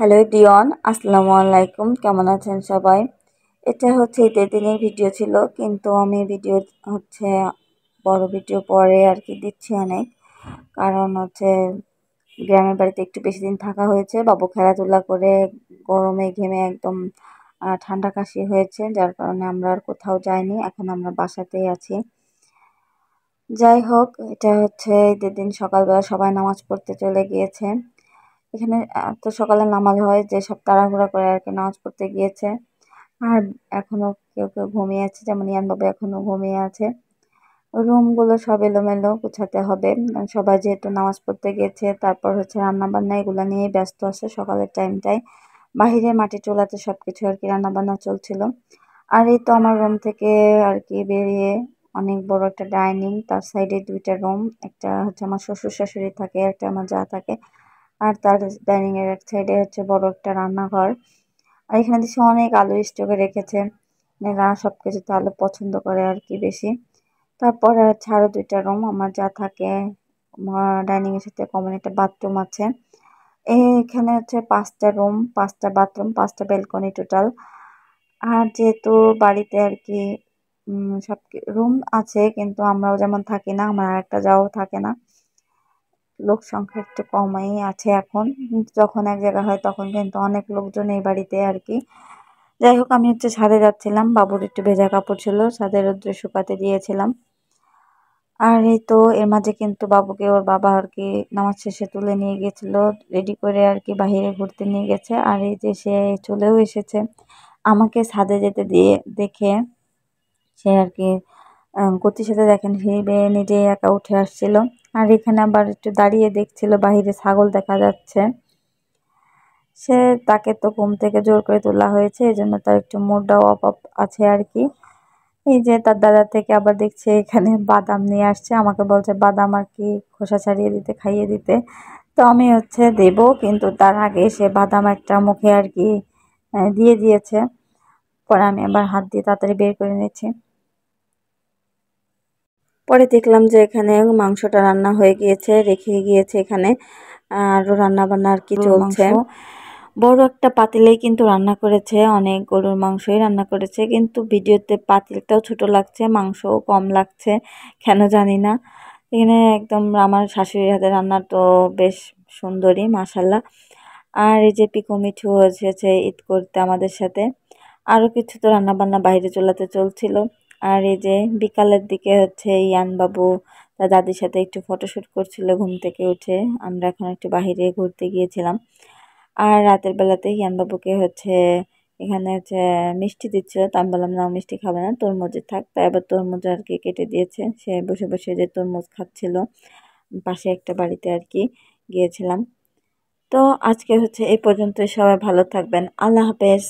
Hello Dion, আসসালামু আলাইকুম। কেমন আছেন সবাই? এটা হচ্ছে ঈদের দিনের ভিডিও ছিল, কিন্তু আমি ভিডিও হচ্ছে বড় ভিডিও পরে আর কি দিচ্ছি অনেক। কারণ হচ্ছে গ্রামের বাড়িতে একটু বেশি দিন থাকা হয়েছে, বাবু খেলাধুলা করে গরমে ঘেমে একদম ঠান্ডা কাশি হয়েছে, যার কারণে আমরা আর কোথাও যাইনি। এখন আমরা বাসাতেই আছি। যাই হোক, এটা হচ্ছে ঈদের দিন সকালবেলা সবাই নামাজ পড়তে চলে গিয়েছে। এখানে এত সকালে নামাজ হয় যে সব তাড়াহুড়া করে আর কি নামাজ পড়তে গিয়েছে। আর এখনো কেউ কেউ ঘুমিয়ে আছে, যেমন ইয়ান বাবু এখনো ঘুমিয়ে আছে। রুমগুলো সব এলোমেলো, গুছাতে হবে। সবাই যেহেতু নামাজ পড়তে গিয়েছে, তারপর হচ্ছে রান্না বান্না এগুলো নিয়েই ব্যস্ত আছে সকালের টাইমটায়। বাহিরে মাটির চুলাতে সবকিছু আর কি রান্না বান্না চলছিল। আর এই তো আমার রুম থেকে আর কি বেরিয়ে অনেক বড় একটা ডাইনিং, তার সাইডে দুইটা রুম, একটা হচ্ছে আমার শ্বশুর শাশুড়ি থাকে, একটা আমার যা থাকে। আর তার ডাইনিং এর এক সাইডে হচ্ছে বড় একটা রান্নাঘর। আর এখানে দেখছি অনেক আলু স্টকে রেখেছে। এরা সবকিছুতে আলু পছন্দ করে আর কি বেশি। তারপরে হচ্ছে আরো দুইটা রুম আমার যা থাকে। ডাইনিং এর সাথে কমন একটা বাথরুম আছে। এখানে হচ্ছে 5টা রুম, 5টা বাথরুম, 5টা ব্যালকনি টোটাল। আর যেহেতু বাড়িতে আর কি সব রুম আছে, কিন্তু আমরাও যেমন থাকি না, আমার একটা যাও থাকে না। লোক সংখ্যা একটু কমই আছে এখন। যখন এক জায়গা হয় তখন কিন্তু অনেক লোকজন এই বাড়িতে আর কি। যাই হোক, আমি হচ্ছে ছাদে যাচ্ছিলাম, বাবুর একটু ভেজা কাপড় ছিল, ছাদে রোদ্রে শুকাতে দিয়েছিলাম। আর এই তো এর মাঝে কিন্তু বাবুকে ওর বাবা আর কি নামাজ শেষে তুলে নিয়ে গেছিল, রেডি করে আর কি বাহিরে ঘুরতে নিয়ে গেছে। আর এই যে সে চলেও এসেছে আমাকে ছাদে যেতে দিয়ে দেখে। সে আর কি গতির সাথে দেখেন সিঁড়ি বেয়ে নিজেই একা উঠে আসছিল। আর এখানে আবার একটু দাঁড়িয়ে দেখছিল, বাহিরে ছাগল দেখা যাচ্ছে। সে তাকে তো ঘুম থেকে জোর করে তোলা হয়েছে, এই জন্য তার একটু মুডটাও অফ অফ আছে আর কি। এই যে তার দাদা থেকে আবার দেখছে এখানে বাদাম নিয়ে আসছে, আমাকে বলছে বাদাম আর কি খোসা ছাড়িয়ে দিতে, খাইয়ে দিতে। তো আমি হচ্ছে দেব, কিন্তু তার আগে সে বাদাম একটা মুখে আর কি দিয়ে দিয়েছে। পরে আমি আবার হাত দিয়ে তাড়াতাড়ি বের করে নিচ্ছি। পরে দেখলাম যে এখানে মাংসটা রান্না হয়ে গিয়েছে, রেখে গিয়েছে এখানে। আরও রান্না বান্না আর কি চলছে। বড় একটা পাতিলেই কিন্তু রান্না করেছে, অনেক গরুর মাংসই রান্না করেছে, কিন্তু ভিডিওতে পাতিলটাও ছোট লাগছে, মাংসও কম লাগছে, কেন জানি না। এখানে একদম আমার শাশুড়ির হাতে রান্না তো বেশ সুন্দরই, মাশাল্লাহ। আর এই যে পিকো মিঠু হয়েছে ঈদ করতে আমাদের সাথে। আরও কিছু তো রান্না বান্না বাইরে চুলাতে চলছিল। আর এই যে বিকালের দিকে হচ্ছে ইয়ান বাবু তার দাদির সাথে একটু ফটোশুট করছিল ঘুম থেকে উঠে। আমরা এখন একটু বাহিরে ঘুরতে গিয়েছিলাম। আর রাতের বেলাতে ইয়ান বাবুকে হচ্ছে এখানে হচ্ছে মিষ্টি দিচ্ছিল, তো আমি বললাম না মিষ্টি খাবে না, তরমুজে থাক। তাই আবার তরমুজ আর কি কেটে দিয়েছে, সে বসে বসে যে তরমুজ খাচ্ছিল। পাশে একটা বাড়িতে আর কি গিয়েছিলাম। তো আজকে হচ্ছে এই পর্যন্তই, সবাই ভালো থাকবেন, আল্লাহ হাফেজ।